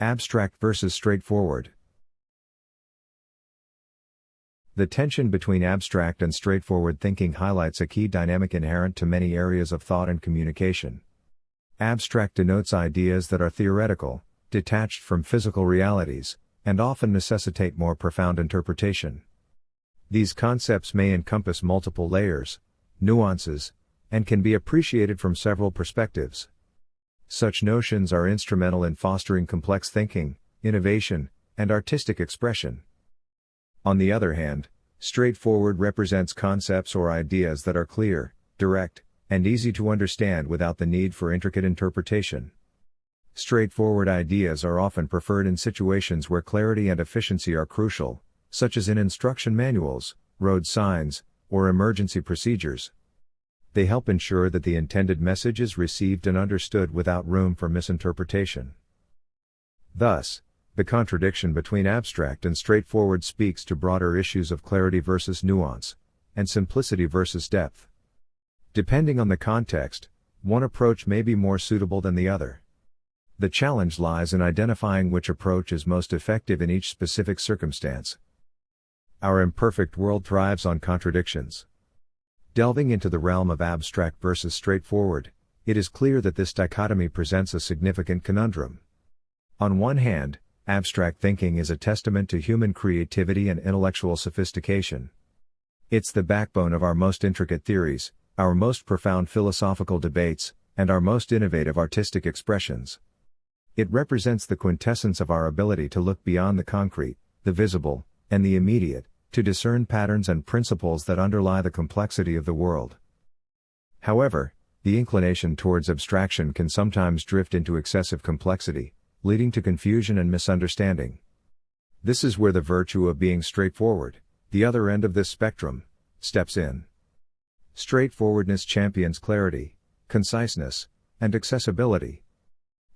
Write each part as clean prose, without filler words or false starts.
Abstract versus straightforward. The tension between abstract and straightforward thinking highlights a key dynamic inherent to many areas of thought and communication. Abstract denotes ideas that are theoretical, detached from physical realities, and often necessitate more profound interpretation. These concepts may encompass multiple layers, nuances, and can be appreciated from several perspectives. Such notions are instrumental in fostering complex thinking, innovation, and artistic expression. On the other hand, straightforward represents concepts or ideas that are clear, direct, and easy to understand without the need for intricate interpretation. Straightforward ideas are often preferred in situations where clarity and efficiency are crucial, such as in instruction manuals, road signs, or emergency procedures. They help ensure that the intended message is received and understood without room for misinterpretation. Thus, the contradiction between abstract and straightforward speaks to broader issues of clarity versus nuance, and simplicity versus depth. Depending on the context, one approach may be more suitable than the other. The challenge lies in identifying which approach is most effective in each specific circumstance. Our imperfect world thrives on contradictions. Delving into the realm of abstract versus straightforward, it is clear that this dichotomy presents a significant conundrum. On one hand, abstract thinking is a testament to human creativity and intellectual sophistication. It's the backbone of our most intricate theories, our most profound philosophical debates, and our most innovative artistic expressions. It represents the quintessence of our ability to look beyond the concrete, the visible, and the immediate, to discern patterns and principles that underlie the complexity of the world. However, the inclination towards abstraction can sometimes drift into excessive complexity, leading to confusion and misunderstanding. This is where the virtue of being straightforward, the other end of this spectrum, steps in. Straightforwardness champions clarity, conciseness, and accessibility.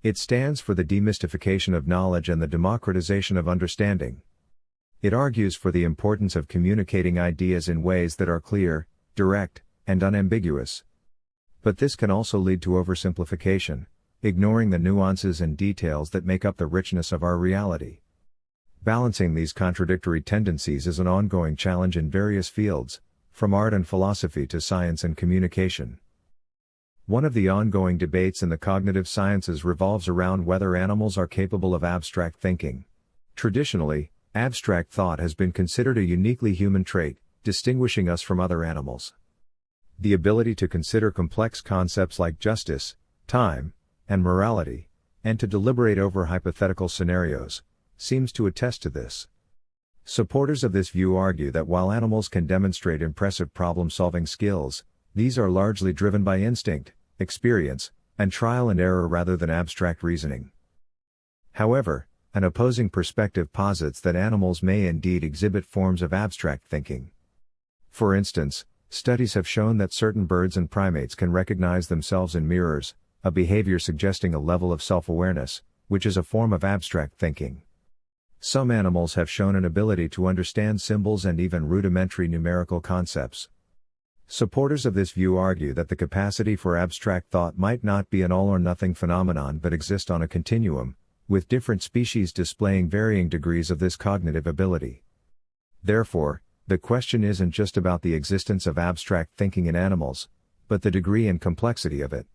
It stands for the demystification of knowledge and the democratization of understanding. It argues for the importance of communicating ideas in ways that are clear, direct, and unambiguous. But this can also lead to oversimplification, ignoring the nuances and details that make up the richness of our reality. Balancing these contradictory tendencies is an ongoing challenge in various fields, from art and philosophy to science and communication. One of the ongoing debates in the cognitive sciences revolves around whether animals are capable of abstract thinking. Traditionally, abstract thought has been considered a uniquely human trait, distinguishing us from other animals. The ability to consider complex concepts like justice, time, and morality, and to deliberate over hypothetical scenarios, seems to attest to this. Supporters of this view argue that while animals can demonstrate impressive problem-solving skills, these are largely driven by instinct, experience, and trial and error rather than abstract reasoning. However, an opposing perspective posits that animals may indeed exhibit forms of abstract thinking. For instance, studies have shown that certain birds and primates can recognize themselves in mirrors, a behavior suggesting a level of self-awareness, which is a form of abstract thinking. Some animals have shown an ability to understand symbols and even rudimentary numerical concepts. Supporters of this view argue that the capacity for abstract thought might not be an all-or-nothing phenomenon but exist on a continuum, with different species displaying varying degrees of this cognitive ability. Therefore, the question isn't just about the existence of abstract thinking in animals, but the degree and complexity of it.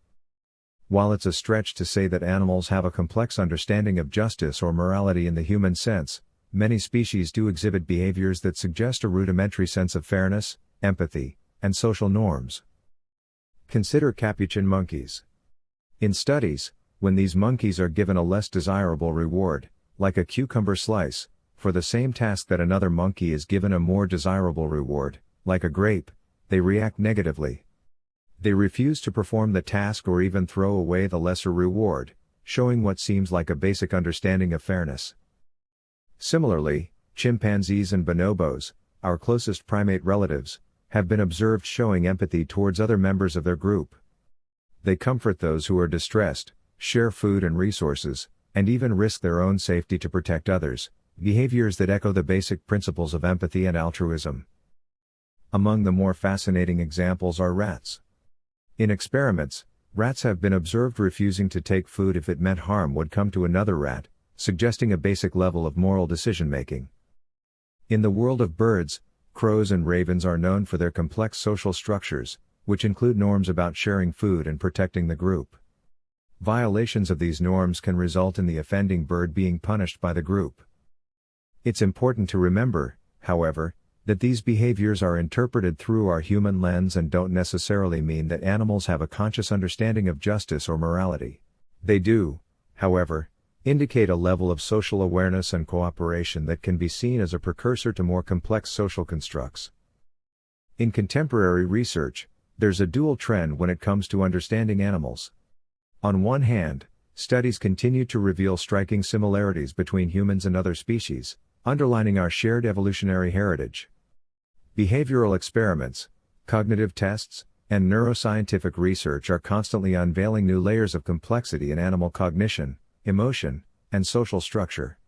While it's a stretch to say that animals have a complex understanding of justice or morality in the human sense, many species do exhibit behaviors that suggest a rudimentary sense of fairness, empathy, and social norms. Consider capuchin monkeys. In studies, when these monkeys are given a less desirable reward, like a cucumber slice, for the same task that another monkey is given a more desirable reward, like a grape, they react negatively. They refuse to perform the task or even throw away the lesser reward, showing what seems like a basic understanding of fairness. Similarly, chimpanzees and bonobos, our closest primate relatives, have been observed showing empathy towards other members of their group. They comfort those who are distressed, share food and resources, and even risk their own safety to protect others, behaviors that echo the basic principles of empathy and altruism. Among the more fascinating examples are rats. In experiments, rats have been observed refusing to take food if it meant harm would come to another rat, suggesting a basic level of moral decision-making. In the world of birds, crows and ravens are known for their complex social structures, which include norms about sharing food and protecting the group. Violations of these norms can result in the offending bird being punished by the group. It's important to remember, however, that these behaviors are interpreted through our human lens and don't necessarily mean that animals have a conscious understanding of justice or morality. They do, however, indicate a level of social awareness and cooperation that can be seen as a precursor to more complex social constructs. In contemporary research, there's a dual trend when it comes to understanding animals. On one hand, studies continue to reveal striking similarities between humans and other species, underlining our shared evolutionary heritage. Behavioral experiments, cognitive tests, and neuroscientific research are constantly unveiling new layers of complexity in animal cognition, emotion, and social structure.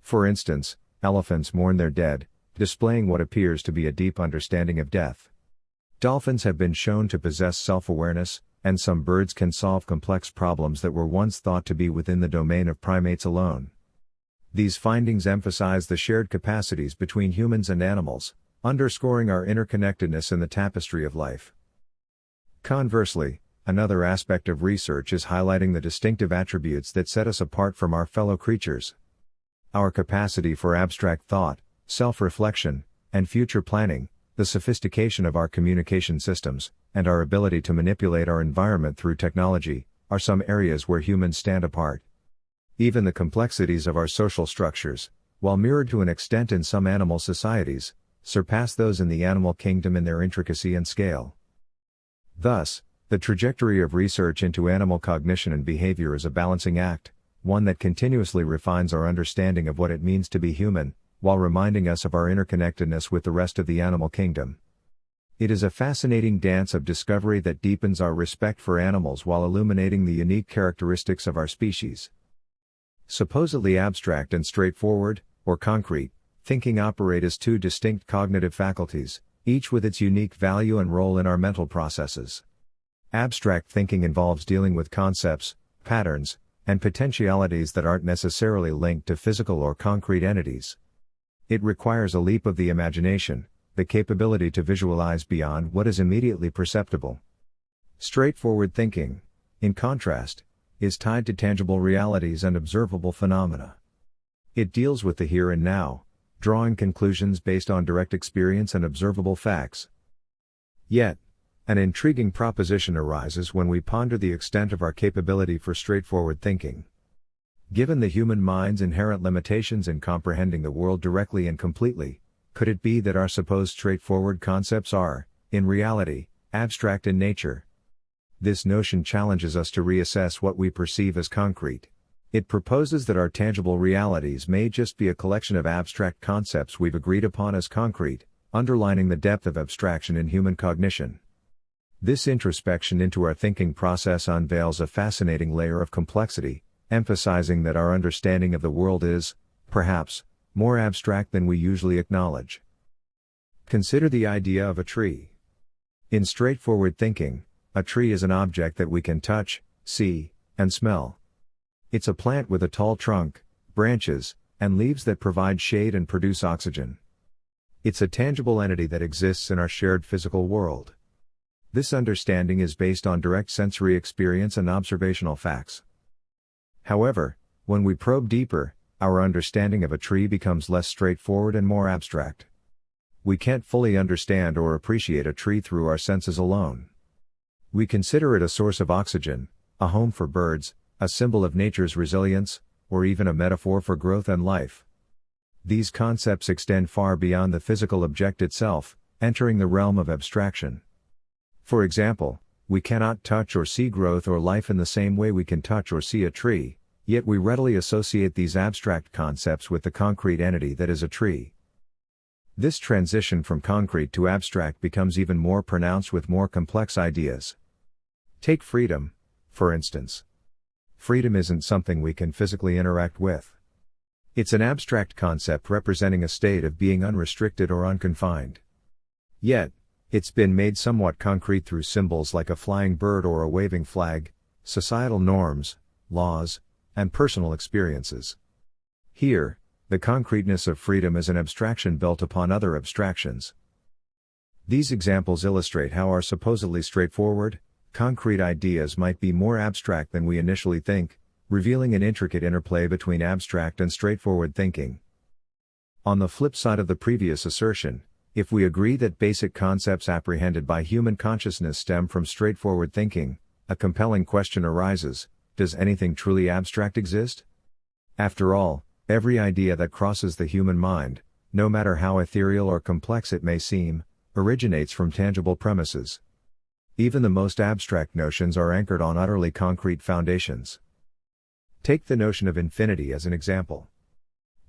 For instance, elephants mourn their dead, displaying what appears to be a deep understanding of death. Dolphins have been shown to possess self-awareness, and some birds can solve complex problems that were once thought to be within the domain of primates alone. These findings emphasize the shared capacities between humans and animals, underscoring our interconnectedness in the tapestry of life. Conversely, another aspect of research is highlighting the distinctive attributes that set us apart from our fellow creatures. Our capacity for abstract thought, self-reflection, and future planning, the sophistication of our communication systems, and our ability to manipulate our environment through technology, are some areas where humans stand apart. Even the complexities of our social structures, while mirrored to an extent in some animal societies, surpass those in the animal kingdom in their intricacy and scale. Thus, the trajectory of research into animal cognition and behavior is a balancing act, one that continuously refines our understanding of what it means to be human, while reminding us of our interconnectedness with the rest of the animal kingdom. It is a fascinating dance of discovery that deepens our respect for animals while illuminating the unique characteristics of our species. Supposedly abstract and straightforward, or concrete, thinking operate as two distinct cognitive faculties, each with its unique value and role in our mental processes. Abstract thinking involves dealing with concepts, patterns, and potentialities that aren't necessarily linked to physical or concrete entities. It requires a leap of the imagination, the capability to visualize beyond what is immediately perceptible. Straightforward thinking, in contrast, is tied to tangible realities and observable phenomena. It deals with the here and now, drawing conclusions based on direct experience and observable facts. Yet, an intriguing proposition arises when we ponder the extent of our capability for straightforward thinking. Given the human mind's inherent limitations in comprehending the world directly and completely, could it be that our supposed straightforward concepts are, in reality, abstract in nature? This notion challenges us to reassess what we perceive as concrete. It proposes that our tangible realities may just be a collection of abstract concepts we've agreed upon as concrete, underlining the depth of abstraction in human cognition. This introspection into our thinking process unveils a fascinating layer of complexity, emphasizing that our understanding of the world is, perhaps, more abstract than we usually acknowledge. Consider the idea of a tree. In straightforward thinking, a tree is an object that we can touch, see, and smell. It's a plant with a tall trunk, branches, and leaves that provide shade and produce oxygen. It's a tangible entity that exists in our shared physical world. This understanding is based on direct sensory experience and observational facts. However, when we probe deeper, our understanding of a tree becomes less straightforward and more abstract. We can't fully understand or appreciate a tree through our senses alone. We consider it a source of oxygen, a home for birds, a symbol of nature's resilience, or even a metaphor for growth and life. These concepts extend far beyond the physical object itself, entering the realm of abstraction. For example, we cannot touch or see growth or life in the same way we can touch or see a tree, yet we readily associate these abstract concepts with the concrete entity that is a tree. This transition from concrete to abstract becomes even more pronounced with more complex ideas. Take freedom, for instance. Freedom isn't something we can physically interact with. It's an abstract concept representing a state of being unrestricted or unconfined. Yet, it's been made somewhat concrete through symbols like a flying bird or a waving flag, societal norms, laws, and personal experiences. Here, the concreteness of freedom is an abstraction built upon other abstractions. These examples illustrate how our supposedly straightforward, concrete ideas might be more abstract than we initially think, revealing an intricate interplay between abstract and straightforward thinking. On the flip side of the previous assertion, if we agree that basic concepts apprehended by human consciousness stem from straightforward thinking, a compelling question arises: does anything truly abstract exist? After all, every idea that crosses the human mind, no matter how ethereal or complex it may seem, originates from tangible premises. Even the most abstract notions are anchored on utterly concrete foundations. Take the notion of infinity as an example.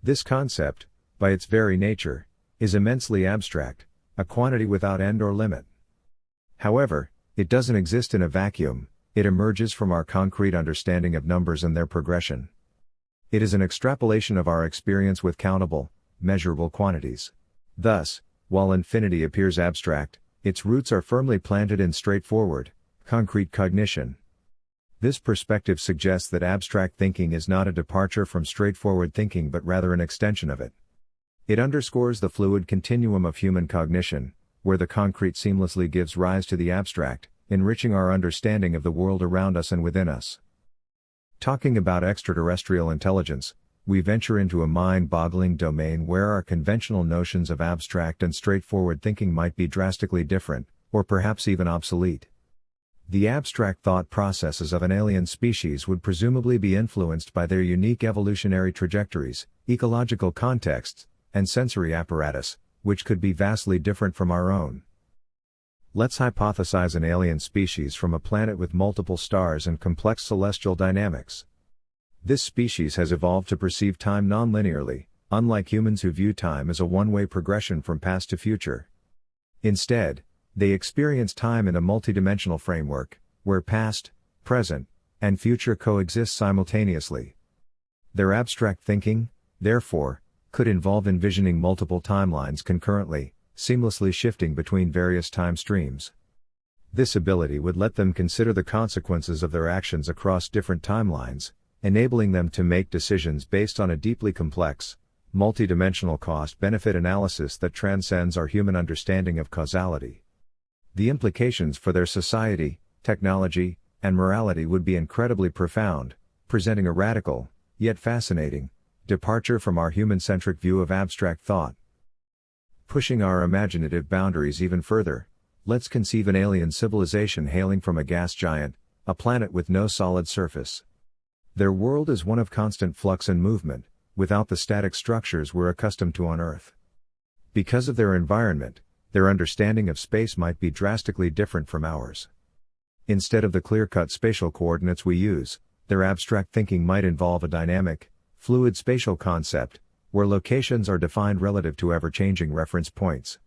This concept, by its very nature, is immensely abstract, a quantity without end or limit. However, it doesn't exist in a vacuum, it emerges from our concrete understanding of numbers and their progression. It is an extrapolation of our experience with countable, measurable quantities. Thus, while infinity appears abstract, its roots are firmly planted in straightforward, concrete cognition. This perspective suggests that abstract thinking is not a departure from straightforward thinking but rather an extension of it. It underscores the fluid continuum of human cognition, where the concrete seamlessly gives rise to the abstract, enriching our understanding of the world around us and within us. Talking about extraterrestrial intelligence, we venture into a mind-boggling domain where our conventional notions of abstract and straightforward thinking might be drastically different, or perhaps even obsolete. The abstract thought processes of an alien species would presumably be influenced by their unique evolutionary trajectories, ecological contexts, and sensory apparatus, which could be vastly different from our own. Let's hypothesize an alien species from a planet with multiple stars and complex celestial dynamics. This species has evolved to perceive time non-linearly, unlike humans who view time as a one-way progression from past to future. Instead, they experience time in a multidimensional framework, where past, present, and future coexist simultaneously. Their abstract thinking, therefore, could involve envisioning multiple timelines concurrently, seamlessly shifting between various time streams. This ability would let them consider the consequences of their actions across different timelines, enabling them to make decisions based on a deeply complex, multidimensional cost-benefit analysis that transcends our human understanding of causality. The implications for their society, technology, and morality would be incredibly profound, presenting a radical, yet fascinating, departure from our human-centric view of abstract thought. Pushing our imaginative boundaries even further, let's conceive an alien civilization hailing from a gas giant, a planet with no solid surface. Their world is one of constant flux and movement, without the static structures we're accustomed to on Earth. Because of their environment, their understanding of space might be drastically different from ours. Instead of the clear-cut spatial coordinates we use, their abstract thinking might involve a dynamic, fluid spatial concept, where locations are defined relative to ever-changing reference points.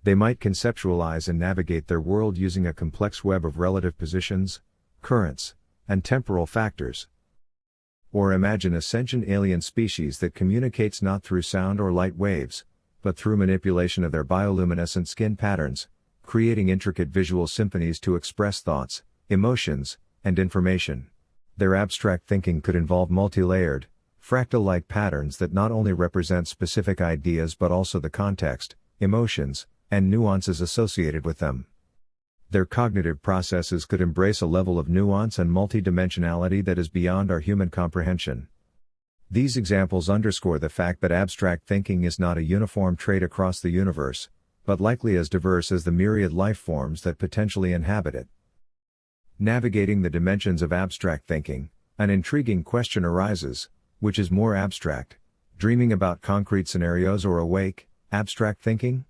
They might conceptualize and navigate their world using a complex web of relative positions, currents, and temporal factors. Or imagine a sentient alien species that communicates not through sound or light waves, but through manipulation of their bioluminescent skin patterns, creating intricate visual symphonies to express thoughts, emotions, and information. Their abstract thinking could involve multi-layered, fractal-like patterns that not only represent specific ideas but also the context, emotions, and nuances associated with them. Their cognitive processes could embrace a level of nuance and multidimensionality that is beyond our human comprehension. These examples underscore the fact that abstract thinking is not a uniform trait across the universe, but likely as diverse as the myriad life forms that potentially inhabit it. Navigating the dimensions of abstract thinking, an intriguing question arises: which is more abstract, dreaming about concrete scenarios or awake, abstract thinking?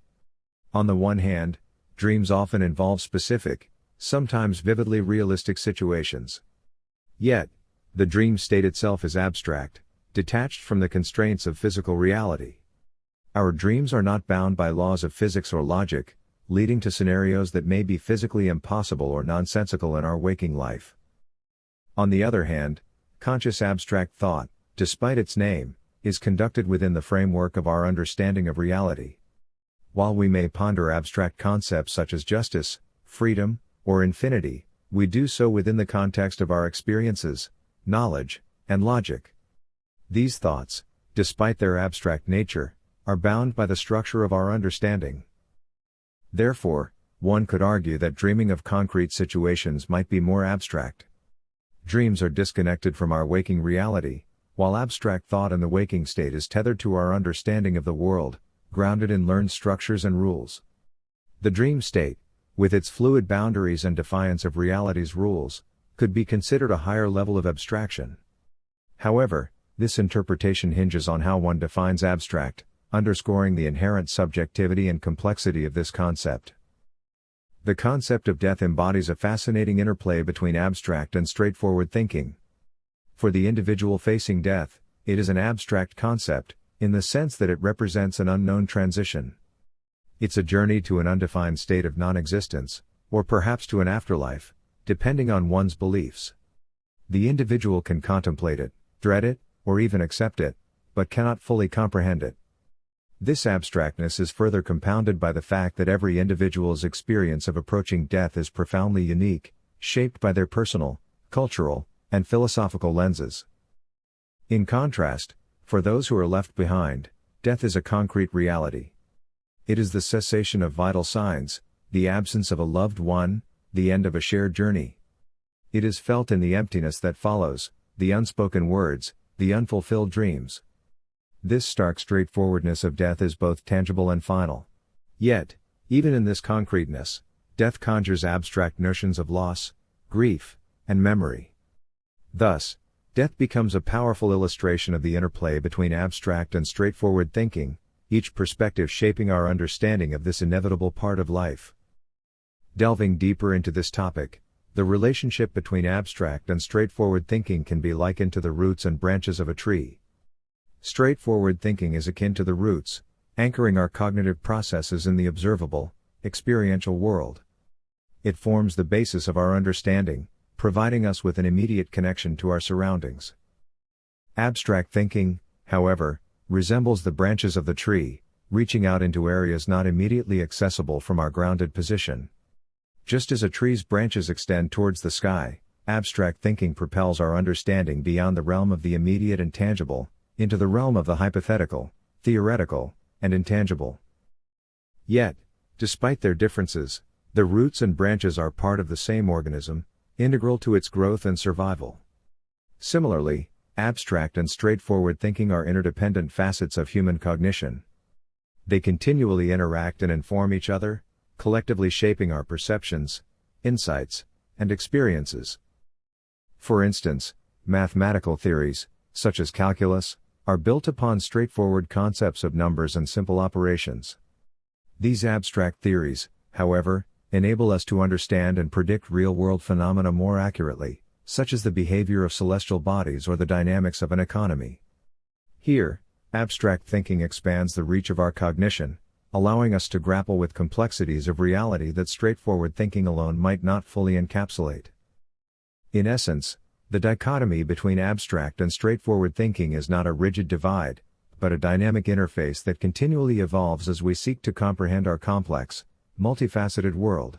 On the one hand, dreams often involve specific, sometimes vividly realistic situations. Yet, the dream state itself is abstract, detached from the constraints of physical reality. Our dreams are not bound by laws of physics or logic, leading to scenarios that may be physically impossible or nonsensical in our waking life. On the other hand, conscious abstract thought, despite its name, is conducted within the framework of our understanding of reality. While we may ponder abstract concepts such as justice, freedom, or infinity, we do so within the context of our experiences, knowledge, and logic. These thoughts, despite their abstract nature, are bound by the structure of our understanding. Therefore, one could argue that dreaming of concrete situations might be more abstract. Dreams are disconnected from our waking reality, while abstract thought in the waking state is tethered to our understanding of the world, grounded in learned structures and rules. The dream state, with its fluid boundaries and defiance of reality's rules, could be considered a higher level of abstraction. However, this interpretation hinges on how one defines abstract, underscoring the inherent subjectivity and complexity of this concept. The concept of death embodies a fascinating interplay between abstract and straightforward thinking. For the individual facing death, it is an abstract concept, in the sense that it represents an unknown transition. It's a journey to an undefined state of non-existence, or perhaps to an afterlife, depending on one's beliefs. The individual can contemplate it, dread it, or even accept it, but cannot fully comprehend it. This abstractness is further compounded by the fact that every individual's experience of approaching death is profoundly unique, shaped by their personal, cultural, and philosophical lenses. In contrast, for those who are left behind, death is a concrete reality. It is the cessation of vital signs, the absence of a loved one, the end of a shared journey. It is felt in the emptiness that follows, the unspoken words, the unfulfilled dreams. This stark straightforwardness of death is both tangible and final. Yet, even in this concreteness, death conjures abstract notions of loss, grief, and memory. Thus, death becomes a powerful illustration of the interplay between abstract and straightforward thinking, each perspective shaping our understanding of this inevitable part of life. Delving deeper into this topic, the relationship between abstract and straightforward thinking can be likened to the roots and branches of a tree. Straightforward thinking is akin to the roots, anchoring our cognitive processes in the observable, experiential world. It forms the basis of our understanding, providing us with an immediate connection to our surroundings. Abstract thinking, however, resembles the branches of the tree, reaching out into areas not immediately accessible from our grounded position. Just as a tree's branches extend towards the sky, abstract thinking propels our understanding beyond the realm of the immediate and tangible, into the realm of the hypothetical, theoretical, and intangible. Yet, despite their differences, the roots and branches are part of the same organism, integral to its growth and survival. Similarly, abstract and straightforward thinking are interdependent facets of human cognition. They continually interact and inform each other, collectively shaping our perceptions, insights, and experiences. For instance, mathematical theories, such as calculus, are built upon straightforward concepts of numbers and simple operations. These abstract theories, however, enable us to understand and predict real-world phenomena more accurately, such as the behavior of celestial bodies or the dynamics of an economy. Here, abstract thinking expands the reach of our cognition, allowing us to grapple with complexities of reality that straightforward thinking alone might not fully encapsulate. In essence, the dichotomy between abstract and straightforward thinking is not a rigid divide, but a dynamic interface that continually evolves as we seek to comprehend our complex, multifaceted world.